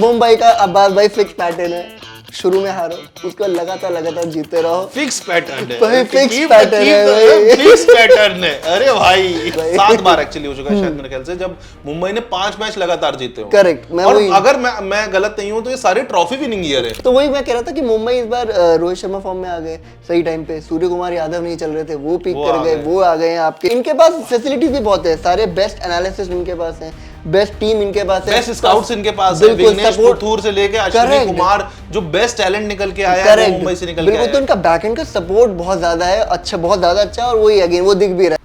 मुंबई का अब्बास भाई fix pattern है, शुरू में हारो, उसको लगातार जीते रहो। फिक्स पैटर्न है भाई, फिक्स पैटर्न है भाई। फिक्स पैटर्न है। अरे भाई 7 बार एक्चुअली हो चुका है शायद मेरे ख्याल से, जब मुंबई ने 5 मैच लगातार जीते हो। करेक्ट। और अगर मैं गलत नहीं हूं तो ये सारे ट्रॉफी विनिंग ईयर है। तो वही मैं कह रहा था कि मुंबई इस बार रोहित शर्मा फॉर्म में आ गए सही टाइम पे, सूर्य कुमार यादव नहीं चल रहे थे, वो पीक कर गए, वो आ गए हैं आपके। इनके पास फैसिलिटीज भी बहुत है, सारे बेस्ट एनालिसिस इनके पास है, बेस्ट टीम इनके पास है, बेस्ट स्काउट्स इनके पास है, विघ्नेश पुथूर से लेके अश्विनी कुमार, जो बेस्ट टैलेंट निकल के आया है मुंबई से निकल के आया है। तो इनका बैकएंड का सपोर्ट बहुत ज्यादा है, अच्छा, बहुत ज्यादा अच्छा, और वही अगेन वो दिख भी रहा है।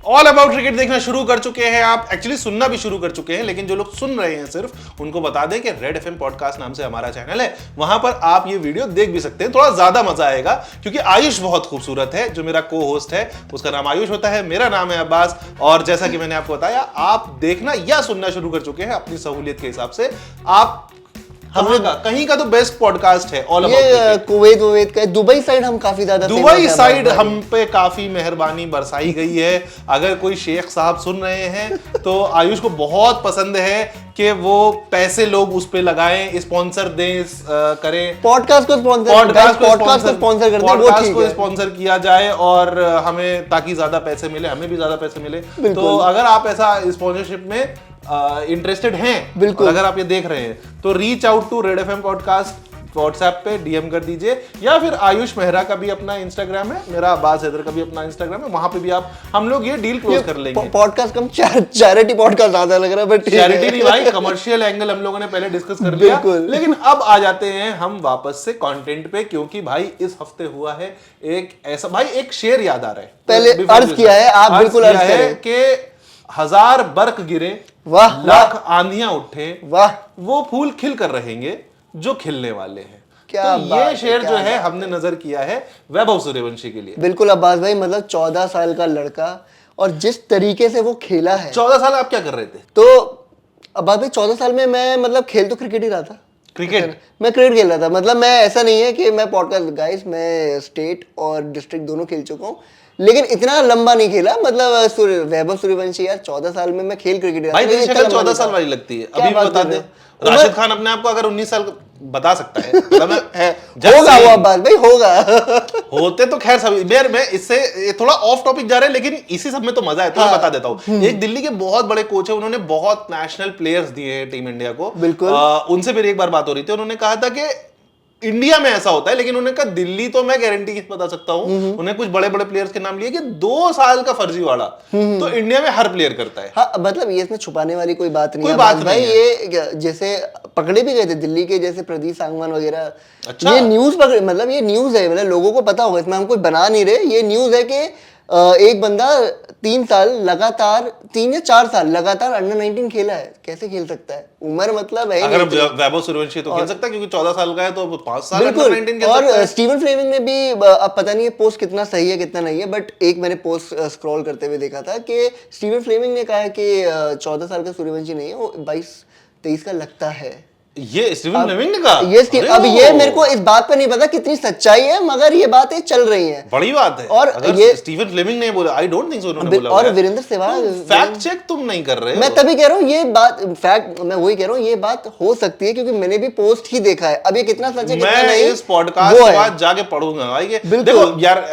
ऑल अबाउट क्रिकेट देखना शुरू कर चुके हैं आप, एक्चुअली सुनना भी शुरू कर चुके हैं, लेकिन जो लोग सुन रहे हैं सिर्फ उनको बता दें कि रेड एफएम पॉडकास्ट नाम से हमारा चैनल है, वहां पर आप ये वीडियो देख भी सकते हैं। थोड़ा ज्यादा मजा आएगा क्योंकि आयुष बहुत खूबसूरत है, जो मेरा को होस्ट है उसका नाम आयुष होता है, मेरा नाम है अब्बास। और जैसा कि मैंने आपको बताया, आप देखना या सुनना शुरू कर चुके हैं अपनी सहूलियत के हिसाब से। आप कहीं का तो बेस्ट पॉडकास्ट है ऑल अबाउट कुवैत का, दुबई साइड हम काफी ज्यादा, दुबई साइड हम पे काफी मेहरबानी बरसाई गई है। अगर कोई शेख साहब सुन रहे हैं तो आयुष को बहुत पसंद है कि वो पैसे लोग उस पे लगाएं, स्पॉन्सर दें, करें, पॉडकास्ट को स्पॉन्सर करते हैं, वो ठीक है, स्पॉन्सर किया जाए और हमें, ताकि ज्यादा पैसे मिले, हमें भी ज्यादा पैसे मिले। तो अगर आप ऐसा स्पॉन्सरशिप में इंटरेस्टेड हैं, बिल्कुल, अगर आप ये देख रहे हैं तो reach out to Red FM podcast, WhatsApp पे डीएम कर दीजिए, या फिर आयुष मेहरा का भी अपना इंस्टाग्राम है, मेरा अब्बास हैदर का भी अपना इंस्टाग्राम है, वहां पे भी आप, हम लोग ये डील क्लोज कर लेंगे। पॉडकास्ट कम चैरिटी पॉडकास्ट ज्यादा लग रहा है, बट चैरिटी नहीं भाई, कमर्शियल एंगल हम लोगों ने पहले डिस्कस कर लिया। लेकिन अब आ जाते हैं हम वापस से कंटेंट पे, क्योंकि भाई इस हफ्ते हुआ है एक ऐसा, भाई एक शेर याद आ रहा है, पहले अर्ज किया है, आप बिल्कुल अर्ज करें कि 1000 बर्क गिरे, वाह, लाख आंधियां उठे, वाह, फूल खिल कर रहेंगे जो खिलने वाले हैं। क्या तो ये शेर जो है हमने नजर किया है वैभव सूर्यवंशी के लिए। बिल्कुल अब्बास भाई, मतलब 14 साल का लड़का, और जिस तरीके से वो खेला है। 14 साल आप क्या कर रहे थे? तो अब्बास भाई 14 साल में मैं, मतलब खेल तो क्रिकेट ही रहा था, मैं क्रिकेट खेल रहा था। मतलब मैं, ऐसा नहीं है कि मैं पॉडकास्ट, गाइस मैं स्टेट और डिस्ट्रिक्ट दोनों खेल चुका हूँ, लेकिन इतना लंबा नहीं खेला। मतलब वैभव सूर्यवंशी यार 14 साल में मैं खेल क्रिकेट, भाई तेरी शक्ल 14 साल वाली लगती है। अभी बता दे, राशिद खान अपने आप को अगर 19 साल बता सकता है, मतलब होगा वो बात भाई, होगा होते तो खैर सभी। मैं इससे थोड़ा ऑफ टॉपिक जा रहे हैं, लेकिन इसी सब में तो मजा है, तो मैं बता देता हूँ। एक दिल्ली के बहुत बड़े कोच है, उन्होंने बहुत नेशनल प्लेयर्स दिए हैं टीम इंडिया को। बिल्कुल, उनसे मेरी एक बार बात हो रही थी, उन्होंने कहा था कि इंडिया में ऐसा होता है, लेकिन उन्होंने कहा दिल्ली तो मैं गारंटी बता सकता हूँ, उन्हें कुछ बड़े बड़े प्लेयर्स के नाम लिए कि 2 साल का फर्जीवाड़ा तो इंडिया में हर प्लेयर करता है। हाँ, मतलब ये इसमें छुपाने वाली कोई बात नहीं है भाई। ये जैसे पकड़े भी गए थे दिल्ली के, जैसे प्रदीप सांगवान वगैरह। अच्छा, ये न्यूज पकड़े, मतलब ये न्यूज है, मतलब लोगों को पता होगा, इसमें हम कोई बना नहीं रहे। ये न्यूज है कि एक बंदा 3 साल लगातार, 3 या 4 साल लगातार अंडर 19 खेला है। कैसे खेल सकता है? उम्र मतलब है, अगर वैभव सूर्यवंशी तो खेल सकता है, क्योंकि 14 साल का है तो 5 साल अंडर 19 खेल सकता है। और स्टीवन फ्लेमिंग ने भी, अब पता नहीं है पोस्ट कितना सही है कितना नहीं है, बट एक मैंने पोस्ट स्क्रॉल करते हुए देखा था कि स्टीवन फ्लेमिंग ने कहा है कि 14 साल का सूर्यवंशी नहीं है, वो 22-23 का लगता है। ये स्टीवन फ्लेमिंग ने कहा? ये अब ये मेरे को इस बात पे नहीं पता कितनी सच्चाई है, मगर ये बातें चल रही हैं। बड़ी बात है। और अगर ये स्टीवन फ्लेमिंग ने बोला, आई डोंट थिंक सो उन्होंने बोला। और वीरेंद्र सहवाग, फैक्ट चेक तुम नहीं कर रहे हो। मैं तभी कह रहा हूँ ये बात फैक्ट, मैं वही कह रहा हूँ ये बात हो सकती है, क्योंकि मैंने भी पोस्ट ही देखा है। अब ये कितना सच है कितना नहीं, मैं इस पॉडकास्ट के बाद जाके पढ़ूंगा भाई। देखो यार,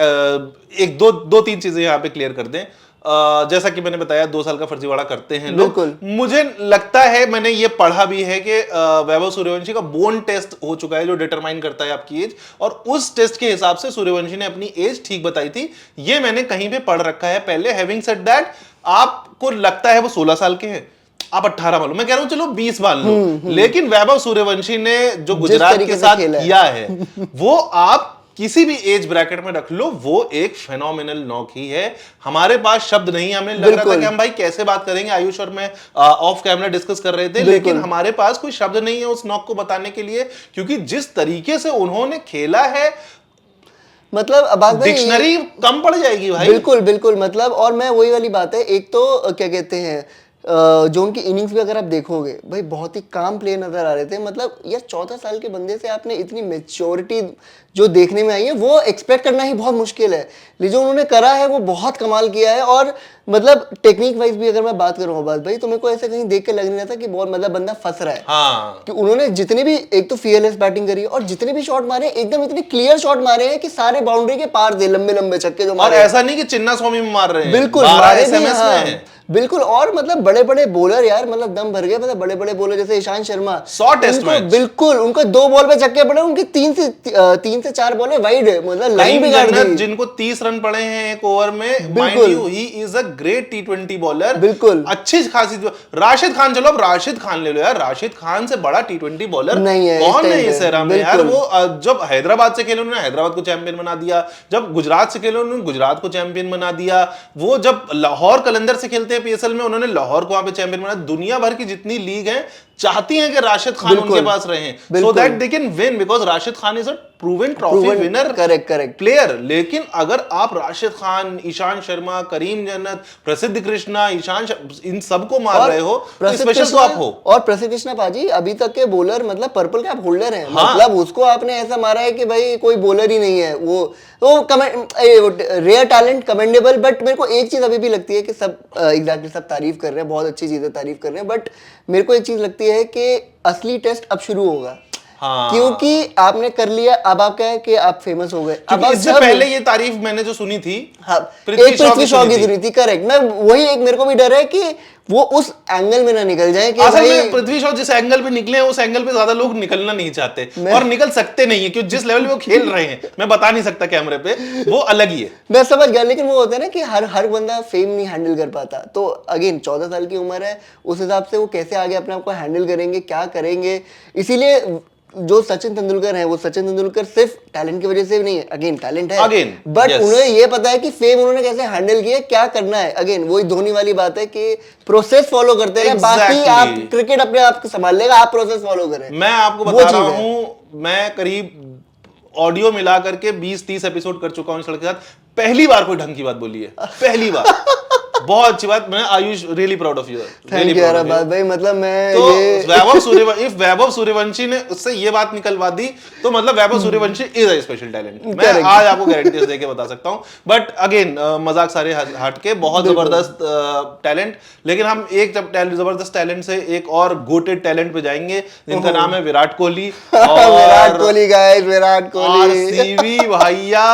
एक दो तीन चीजें यहाँ पे क्लियर कर दें। जैसा कि मैंने बताया 2 साल का फर्जीवाड़ा करते हैं लोग। मुझे लगता है, मैंने ये पढ़ा भी है कि वैभव सूर्यवंशी का बोन टेस्ट हो चुका है, जो डिटरमाइन करता है आपकी एज, और उस टेस्ट के हिसाब से सूर्यवंशी ने अपनी एज ठीक बताई थी। ये मैंने कहीं पे पढ़ रखा है पहले। हैविंग सेड दैट, आपको लगता है वो 16 साल के हैं, आप 18 मान लो, मैं कह रहा हूं चलो 20 मान लो, लेकिन वैभव सूर्यवंशी ने जो गुजरात के साथ किया है वो आप किसी भी एज ब्रैकेट में रख लो, वो एक फेनोमिनल नॉक ही है। हमारे पास शब्द नहीं, हमें लग रहा था कि हम भाई कैसे बात करेंगे, आयुष और मैं ऑफ कैमरा डिस्कस कर रहे थे, लेकिन हमारे पास कोई शब्द नहीं है उस नॉक को बताने के लिए, क्योंकि जिस तरीके से उन्होंने खेला है, मतलब डिक्शनरी कम पड़ जाएगी भाई। बिल्कुल, मतलब, और मैं वही वाली बात है, एक तो क्या कहते हैं, जो उनकी इनिंग्स भी अगर आप देखोगे भाई बहुत ही काम प्ले नजर आ रहे थे। मतलब यार 14 साल के बंदे से आपने इतनी मेच्योरिटी जो देखने में आई है वो एक्सपेक्ट करना ही बहुत मुश्किल है। लेकिन जो उन्होंने करा है वो बहुत कमाल किया है। और मतलब टेक्निक वाइज भी अगर मैं बात करूँ अब्बास भाई, तो मेरे को ऐसे कहीं देख के लग नहीं रहा था कि बहुत मतलब बंदा फंस रहा है। हाँ, कि उन्होंने जितने भी एक तो फीयरलेस बैटिंग करी और जितने भी शॉट मारे एकदम इतने क्लियर शॉट मारे हैं कि सारे बाउंड्री के पार थे, लंबे लंबे छक्के जो और मारे। ऐसा नहीं कि चिन्ना स्वामी में मार रहे हैं, बिल्कुल 12 मारे भी, SMS हाँ, में। बिल्कुल। और मतलब बड़े बड़े बॉलर यार मतलब दम भर गए। मतलब बड़े बड़े बॉलर जैसे ईशांत शर्मा, 100 टेस्ट मैच, बिल्कुल उनको 2 बॉल पे छक्के पड़े, उनके 3 से 4 बॉल वाइड, मतलब लाइन भी गाड़ दी। जिनको 30 रन पड़े हैं एक ओवर में, mind you he is a great T20 bowler, बिल्कुल अच्छी खासी। राशिद खान, चलो अब राशिद खान ले लो यार, राशिद खान से बड़ा T20 बॉलर नहीं है कौन है इस एरा में यार। वो जब हैदराबाद से खेले उन्होंने हैदराबाद को चैंपियन बना दिया, जब गुजरात से खेले उन्होंने गुजरात को चैंपियन बना दिया, वो जब लाहौर कलंदर से खेलते हैं PSL में उन्होंने लाहौर को वहां पे चैंपियन बना। दुनिया भर की जितनी लीग है चाहती हैं कि राशिद खान उनके पास रहे, so that they can win, because Rashid Khan is a proven trophy winner correct player. लेकिन अगर आप राशिद खान, ईशांत शर्मा, करीम जन्नत, प्रसिद्ध कृष्णा, इन सबको मार रहे हो तो स्पेशल तो आप हो। और प्रसिद्ध कृष्णा पाजी अभी तक के बॉलर मतलब पर्पल कैप होल्डर है। हाँ। मतलब उसको आपने ऐसा मारा है कि भाई कोई बॉलर ही नहीं है वो। तो रेयर टैलेंट, कमेंडेबल। बट मेरे को एक चीज अभी भी लगती है कि सब एग्जैक्टली सब तारीफ कर रहे हैं, बहुत अच्छी चीजें तारीफ कर रहे हैं, बट मेरे को एक चीज लगती है कि असली टेस्ट अब शुरू होगा। हाँ। क्योंकि आपने कर लिया, अब आप क्या है कि आप फेमस हो गए। अब इससे पहले ये तारीफ मैंने जो सुनी थी, हाँ, पृथ्वी शॉ की सुनी थी, करेक्ट। मैं वही एक मेरे को भी डर है कि वो उस एंगल में ना निकल जाए कि असल में पृथ्वी शॉ जिस एंगल पे निकले हैं उस एंगल पे ज्यादा लोग निकलना नहीं चाहते और निकल सकते नहीं है, क्योंकि जिस लेवल पे वो खेल रहे हैं मैं बता नहीं सकता कैमरे पे, वो अलग ही है। मैं समझ गया, लेकिन वो होता है ना कि हर बंदा फेम नहीं हैंडल कर पाता। तो अगेन 14 साल की उम्र है, उस हिसाब से वो कैसे आगे अपने आप को हैंडल करेंगे, क्या करेंगे। इसीलिए जो सचिन तेंदुलकर है, वो सचिन तेंदुलकर सिर्फ टैलेंट की वजह से भी नहीं है, अगेन टैलेंट है, बट उन्हें ये पता है कि फेम उन्होंने कैसे हैंडल किया, क्या करना है। अगेन वही धोनी वाली बात है कि प्रोसेस फॉलो करते हैं, बाकी आप क्रिकेट अपने आप को संभाल लेगा, आप प्रोसेस फॉलो करें। मैं आपको बता रहा हूं, मैं करीब ऑडियो मिला करके 20-30 एपिसोड कर चुका हूं इस लड़के के साथ, पहली बार कोई ढंग की बात बोली है, पहली बार। बहुत अच्छी बात। मैं Ayush really proud of you, thank you यार भाई। मतलब मैं तो वैभव सूर्यवंशी ने उससे ये बात निकलवा दी, तो मतलब Vaibhav Suryavanshi is a special talent. मैं आज आपको गारंटी देके बता सकता हूं। बट अगेन मजाक सारे हट के बहुत जबरदस्त टैलेंट। लेकिन हम एक जबरदस्त टैलेंट से एक और गोटेड टैलेंट पे जाएंगे जिनका नाम है विराट कोहली। विराट कोहली गाइस, विराट कोहली आरसीबी भैया,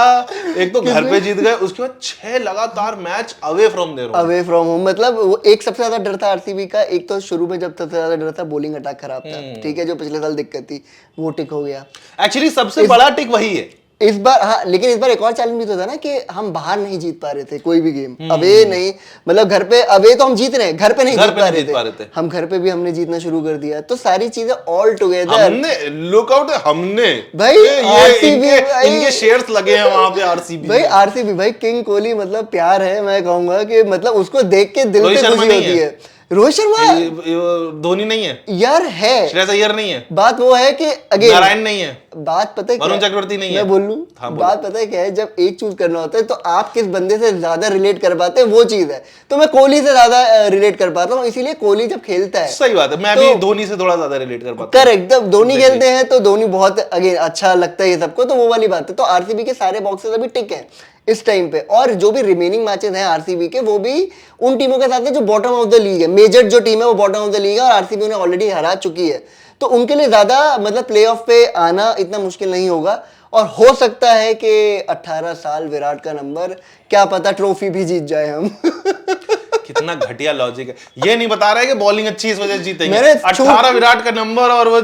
एक तो घर पे जीत गए, उसके बाद 6 लगातार match away from their home. मतलब वो एक सबसे ज्यादा डर था आरसीबी का। एक तो शुरू में जब सबसे ज्यादा डर था बॉलिंग अटैक खराब था, ठीक है, जो पिछले साल दिक्कत थी वो टिक हो गया। एक्चुअली सबसे बड़ा टिक वही है इस बार। हाँ, लेकिन इस बार एक और चैलेंज भी तो था ना कि हम बाहर नहीं जीत पा रहे थे कोई भी गेम। अवे नहीं, मतलब घर पे अवे तो हम जीत रहे हैं, घर पे नहीं जीत पा रहे थे। हम घर पे भी हमने जीतना शुरू कर दिया, तो सारी चीजें ऑल टुगेदर हमने लुकआउट हमने भाई आरसीबी इनके शेयर्स लगे हैं वहां पे आरसीबी भाई। आरसीबी भाई किंग कोहली मतलब प्यार है, मैं कहूंगा कि मतलब उसको देख के दिल से खुशी होती है। रोहित शर्मा धोनी नहीं है यार, है श्रेयस अय्यर नहीं है, बात वो है कि अगेन नारायण नहीं है, बात पता है वरुण चक्रवर्ती नहीं है। मैं बोल लूं, बात पता है क्या है, जब एक चूज करना होता है तो आप किस बंदे से ज्यादा रिलेट कर पाते हैं वो चीज है। तो मैं कोहली से ज्यादा रिलेट कर पाता हूँ, इसीलिए कोहली जब खेलता है। सही बात है, मैं भी धोनी से थोड़ा ज्यादा रिलेट कर पाता हूं। करेक्ट, जब धोनी खेलते हैं तो धोनी बहुत अगेन अच्छा लगता है ये सबको, तो वो वाली बात है। तो आरसीबी के सारे बॉक्सेस अभी टिक है इस टाइम पे, और जो भी रिमेनिंग मैचेस हैं आरसीबी के वो भी उन टीमों के साथ है जो बॉटम ऑफ द लीग है। मेजर जो टीम है वो बॉटम ऑफ द लीग है और आरसीबी उन्हें ऑलरेडी हरा चुकी है, तो उनके लिए ज्यादा मतलब प्लेऑफ पे आना इतना मुश्किल नहीं होगा। और हो सकता है कि 18 साल विराट का नंबर, क्या पता ट्रॉफी भी जीत जाए हम। कितना घटिया लॉजिक है, ये नहीं बता रहा है कि बॉलिंग अच्छी इस वजह से जीतेंगे। मैंने 18 विराट का नंबर और वो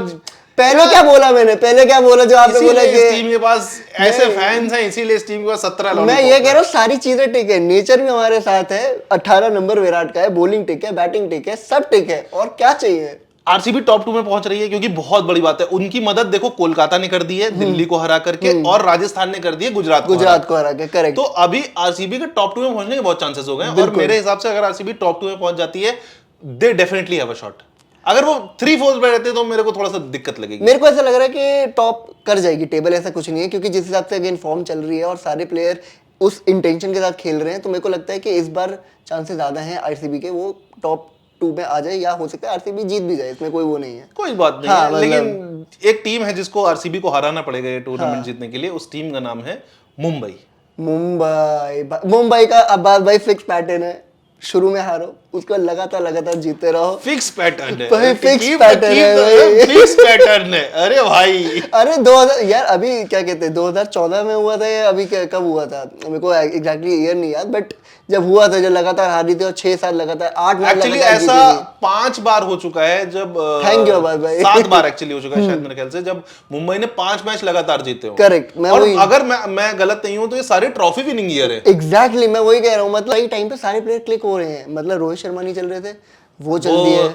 पहले क्या बोला मैंने, पहले क्या बोला जो आपने बोला कि इस टीम के पास ऐसे फैंस हैं, इसीलिए इस टीम के पास 17 लॉलीपॉप। मैं ये कह रहा हूँ सारी चीजें ठीक है, नेचर भी हमारे साथ है। 18 नंबर विराट का है, बॉलिंग ठीक है, बैटिंग ठीक है, सब ठीक है, और क्या चाहिए। आरसीबी टॉप 2 में पहुंच रही है क्योंकि बहुत बड़ी बात है, उनकी मदद देखो कोलकाता ने कर दी है दिल्ली को हरा करके, और राजस्थान ने कर दी है गुजरात को हरा के। करेक्ट। तो अभी आरसीबी के टॉप 2 में पहुंचने के बहुत चांसेस हो गए, और मेरे हिसाब से अगर आरसीबी टॉप 2 में पहुंच जाती है, they definitely have a shot. अगर वो 3-4 पे रहते तो मेरे को थोड़ा सा दिक्कत लगेगी। मेरे को ऐसा लग रहा है कि टॉप कर जाएगी टेबल, ऐसा कुछ नहीं है, क्योंकि जिस हिसाब से अगेन फॉर्म चल रही है और सारे प्लेयर उस इंटेंशन के साथ खेल रहे हैं, तो मेरे को लगता है कि इस बार चांसेस ज्यादा हैं आरसीबी के वो टॉप 2 में आ जाए, या हो सकता है आरसीबी जीत भी जाए, इसमें कोई वो नहीं है, कोई बात नहीं है। लेकिन एक टीम है जिसको आरसीबी को हराना पड़ेगा ये टूर्नामेंट जीतने के लिए, उस टीम का नाम है मुंबई। मुंबई का अब्बास भाई फिक्स पैटर्न है, शुरू में हारो, उसको लगातार जीतते रहो। फिक्स पैटर्न है भाई, फिक्स पैटर्न है, फिक्स पैटर्न है। अरे भाई, अरे 2000 यार, अभी क्या कहते हैं 2014 में हुआ था या अभी कब हुआ था, मेरे को एग्जैक्टली ईयर नहीं याद, बट जब हुआ था, जब लगातार हारी थी और 6 साल लगातार 8 मैच एक्चुअली ऐसा 5 बार हो चुका है, जब थैंक यू भाई 7 बार एक्चुअली हो चुका है शायद मेरे ख्याल से, जब मुंबई ने 5 मैच लगातार जीते हो। करेक्ट। और अगर मैं गलत नहीं हूं तो ये सारे ट्रॉफी विनिंग ईयर है। एग्जैक्टली, मैं वही कह रहा हूँ, मतलब एक टाइम पे सारे प्लेयर क्लिक हो रहे हैं, मतलब रोहित शर्मा नहीं चल रहे थे, वो चल दिए।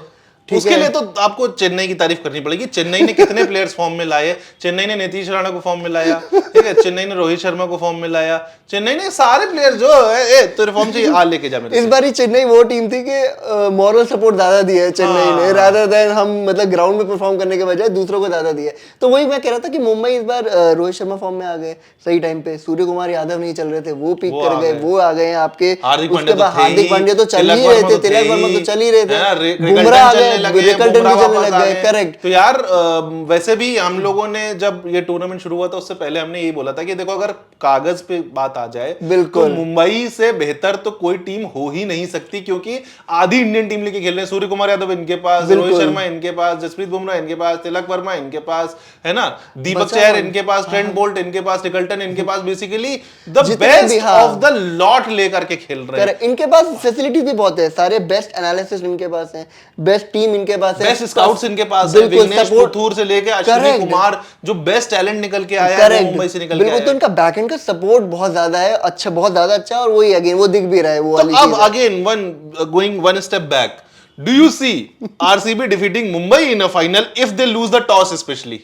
उसके लिए तो आपको चेन्नई की तारीफ करनी पड़ेगी। चेन्नई ने कितने प्लेयर्स फॉर्म में लाए, चेन्नई ने नीतीश राणा को फॉर्म में लाया, ठीक है, चेन्नई ने रोहित शर्मा को फॉर्म में लाया, चेन्नई ने सारे प्लेयर जो तो फॉर्म से आ लेके जा मेरे इस बार चेन्नई वो टीम थी कि मॉरल सपोर्ट ज्यादा दिया है चेन्नई ने, रादर देन हम मतलब ग्राउंड में परफॉर्म करने के बजाय दूसरों को ज्यादा दिया। तो वही मैं कह रहा था कि मुंबई इस बार रोहित शर्मा फॉर्म में आ गए सही टाइम पे, सूर्य कुमार यादव नहीं चल रहे थे, वो पीक कर गए, वो आ गए आपके। उसके बाद हार्दिक पांड्या तो चल ही रहे थे, तिलक वर्मा तो चल ही रहे थे, बुमराह आ गए, करेक्ट। तो यार वैसे भी हम लोगों ने जब ये टूर्नामेंट शुरू हुआ था उससे पहले हमने यही बोला था कि देखो अगर कागज पे बात आ जाए तो मुंबई से बेहतर तो कोई टीम हो ही नहीं सकती, क्योंकि आधी इंडियन टीम लेके खेल रहे हैं। सूर्य कुमार यादव इनके पास, रोहित शर्मा इनके पास, जसप्रीत बुमराह इनके पास, तिलक वर्मा इनके पास, है ना, दीपक चहर इनके पास, ट्रेंट बोल्ट इनके पास, निकल्टन इनके पास, basically the best of the lot लेकर के खेल रहे हैं। इनके पास फैसिलिटीज भी बहुत है, सारे बेस्ट एनालिसिस इनके पास है, बेस्ट टीम इनके पास है, स्काउट्स इनके पास है, विघ्नेश पुथूर से लेके अश्विनी कुमार, जो बेस्ट टैलेंट निकल के आया है मुंबई से निकल के आया है। तो इनका बैकएंड का सपोर्ट बहुत ज्यादा है, अच्छा, बहुत ज्यादा अच्छा, और वही अगेन वो दिख भी रहा है वो वाली चीज। अब again going one step back, do you see RCB defeating Mumbai in a final if they lose the toss specially?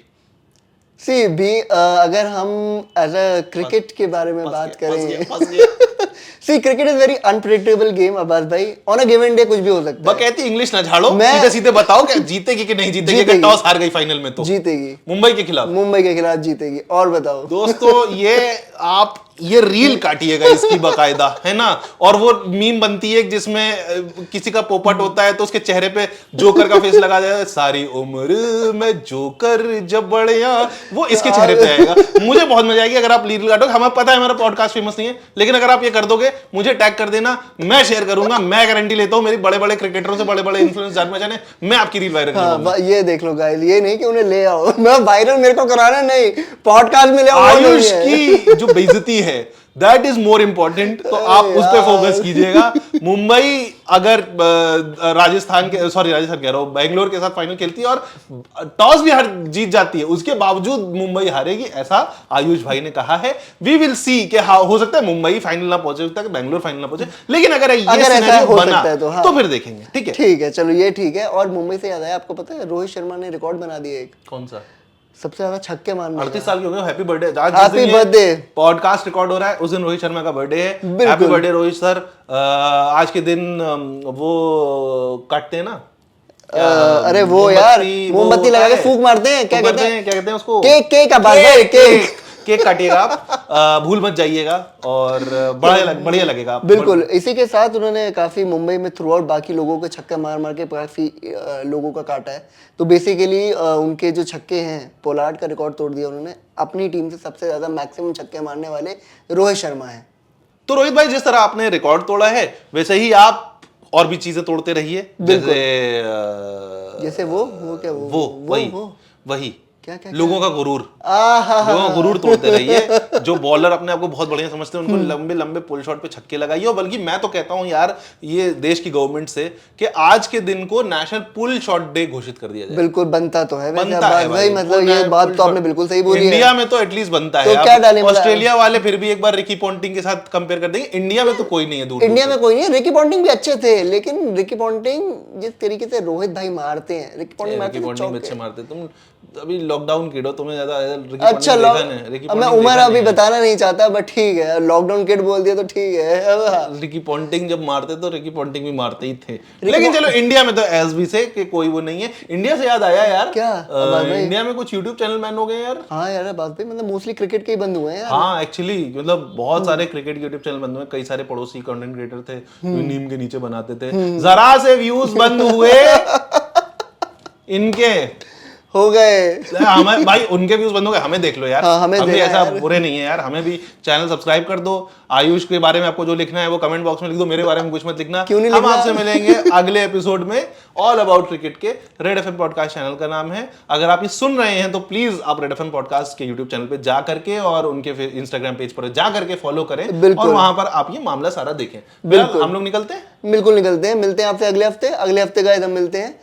See भी अगर हम एज अ क्रिकेट के बारे में बात करें, see cricket is very unpredictable game Abbas भाई, ऑन अ गिवन डे कुछ भी हो सकता है। कहती इंग्लिश ना झाड़ो, सीधे सीधे बताओ कि जीतेगी कि नहीं जीतेगी, कि टॉस हार गई फाइनल में तो जीतेगी मुंबई के खिलाफ जीतेगी। और बताओ दोस्तों, आप ये रील काटिएगा इसकी बकायदा, है ना, और वो मीम बनती है जिसमें किसी का पोपट होता है तो उसके चेहरे पे जोकर का फेस लगा जाता है, सारी उम्र मैं जोकर जब बढ़िया, वो इसके चेहरे पे आएगा। मुझे बहुत मजा आएगी अगर आप रील काटोगे। हमें पता है हमारा पॉडकास्ट फेमस नहीं है, लेकिन अगर आप ये कर दोगे, मुझे टैग कर देना, मैं शेयर करूंगा, मैं गारंटी लेता हूं, मेरी बड़े बड़े क्रिकेटरों से, बड़े बड़े इन्फ्लुएंसर जान पहचाने, मैं आपकी रील वायरल करूंगा। ये देख लो गाइस, ये नहीं कि उन्हें ले आओ, मैं वायरल मेरे को कराना नहीं, पॉडकास्ट में ले आओ। आयुष की जो बेइज्जती है दैट इज मोर इंपॉर्टेंट, तो आप उस पर फोकस कीजिएगा। मुंबई अगर राजस्थान कह रहा हूं, बेंगलोर के साथ फाइनल खेलती है और टॉस भी जीत जाती है, उसके बावजूद मुंबई हारेगी, ऐसा आयुष भाई ने कहा है। वी विल सी कि हो सकता है मुंबई फाइनल ना पहुंचे, सकता है बेंगलोर फाइनल ना पहुंचे, लेकिन अगर ऐसा बना तो फिर देखेंगे। ठीक है, चलो ये ठीक है। और मुंबई से याद आया, आपको पता है रोहित शर्मा ने रिकॉर्ड बना दिया एक, कौन सा? सबसे ज्यादा छक्के मारने। 38 साल के हो गए। Happy birthday. Happy birthday. Podcast record हो रहा है उस दिन रोहित शर्मा का बर्थडे है। Happy birthday Rohit sir. आज के दिन वो काटते हैं ना, अरे वो यार मोमबत्ती लगा के फूंक मारते हैं, क्या कहते हैं उसको? केक केक काटिएगा आप, भूल मत जाइएगा और बढ़िया लगेगा। बिल्कुल। इसी के साथ उन्होंने काफी मुंबई में थ्रू आउट बाकी लोगों के छक्के मार के काफी लोगों का काटा है। तो बेसिकली उनके जो छक्के हैं, पोलार्ड का रिकॉर्ड तोड़ दिया उन्होंने। अपनी टीम से सबसे ज्यादा मैक्सिमम छक्के मारने वाले रोहित शर्मा है। तो रोहित भाई, जिस तरह आपने रिकॉर्ड तोड़ा है वैसे ही आप और भी चीजें तोड़ते रहिए, जैसे वो वही क्या लोगों का गुरूर तोड़ते रहिए। जो बॉलर अपने आप को बहुत बढ़िया समझते हैं, उनको लंबे लंबे पुल शॉट पे छक्के लगाइए। और बल्कि मैं तो कहता हूं यार, ये देश की गवर्नमेंट से कि आज के दिन को नेशनल पुल शॉट डे घोषित कर दिया जाए। बिल्कुल बनता तो है भाई, मतलब ये बात तो आपने बिल्कुल सही बोली है। इंडिया में तो एटलीस्ट बनता है। तो क्या डालें? ऑस्ट्रेलिया वाले फिर भी एक बार रिकी पॉन्टिंग के साथ कंपेयर कर देंगे, इंडिया में तो कोई नहीं है। इंडिया में कोई नहीं है। रिकी पॉन्टिंग भी अच्छे थे, लेकिन रिकी पॉन्टिंग जिस तरीके से रोहित भाई मारते हैं, रिकी पॉन्टिंग अच्छे मारते। तुम अभी लॉकडाउन किड हो, तुम्हें ज्यादा रिकी अच्छा पॉन्टिंग देखा नहीं, रिकी अब मैं पॉन्टिंग उम्र देखा अभी नहीं है। बताना नहीं चाहता, बट ठीक है, लॉकडाउन किड बोल दिया तो ठीक है। अब हाँ। रिकी पॉन्टिंग जब मारते तो रिकी पॉन्टिंग भी मारते ही थे, लेकिन चलो इंडिया में तो एस बी से कि कोई वो नहीं है। इंडिया से याद आया यार, क्या? इंडिया में कुछ यूट्यूब चैनल बैन हो गए यार। हाँ यार बात भाई, मतलब मोस्टली क्रिकेट के ही बंद हुए हैं यार। हाँ एक्चुअली मतलब बहुत सारे क्रिकेट के यूट्यूब चैनल बंद हुए, कई सारे पड़ोसी कंटेंट क्रिएटर थे जो नीम के नीचे बनाते थे, जरा से व्यूज बंद हुए इनके हो गए। हमें भाई उनके व्यूज बंद हो गए, हमें देख लो यार। हाँ, हमें हम भी देना ऐसा यार। बुरे नहीं है यार, हमें भी चैनल सब्सक्राइब कर दो। आयुष के बारे में आपको जो लिखना है वो कमेंट बॉक्स में लिख दो, मेरे बारे में कुछ मत लिखना। क्यों नहीं हम लिखना? आपसे मिलेंगे अगले एपिसोड में ऑल अबाउट क्रिकेट के। रेड एफएम पॉडकास्ट चैनल का नाम है। अगर आप ये सुन रहे हैं तो प्लीज आप रेड एफएम पॉडकास्ट के यूट्यूब चैनल पे जा करके और उनके फिर इंस्टाग्राम पेज पर जा करके फॉलो करें और वहां पर आप ये मामला सारा देखें। बिल्कुल हम लोग निकलते हैं, बिल्कुल निकलते हैं, मिलते हैं आपसे अगले हफ्ते। अगले हफ्ते का एकदम मिलते हैं।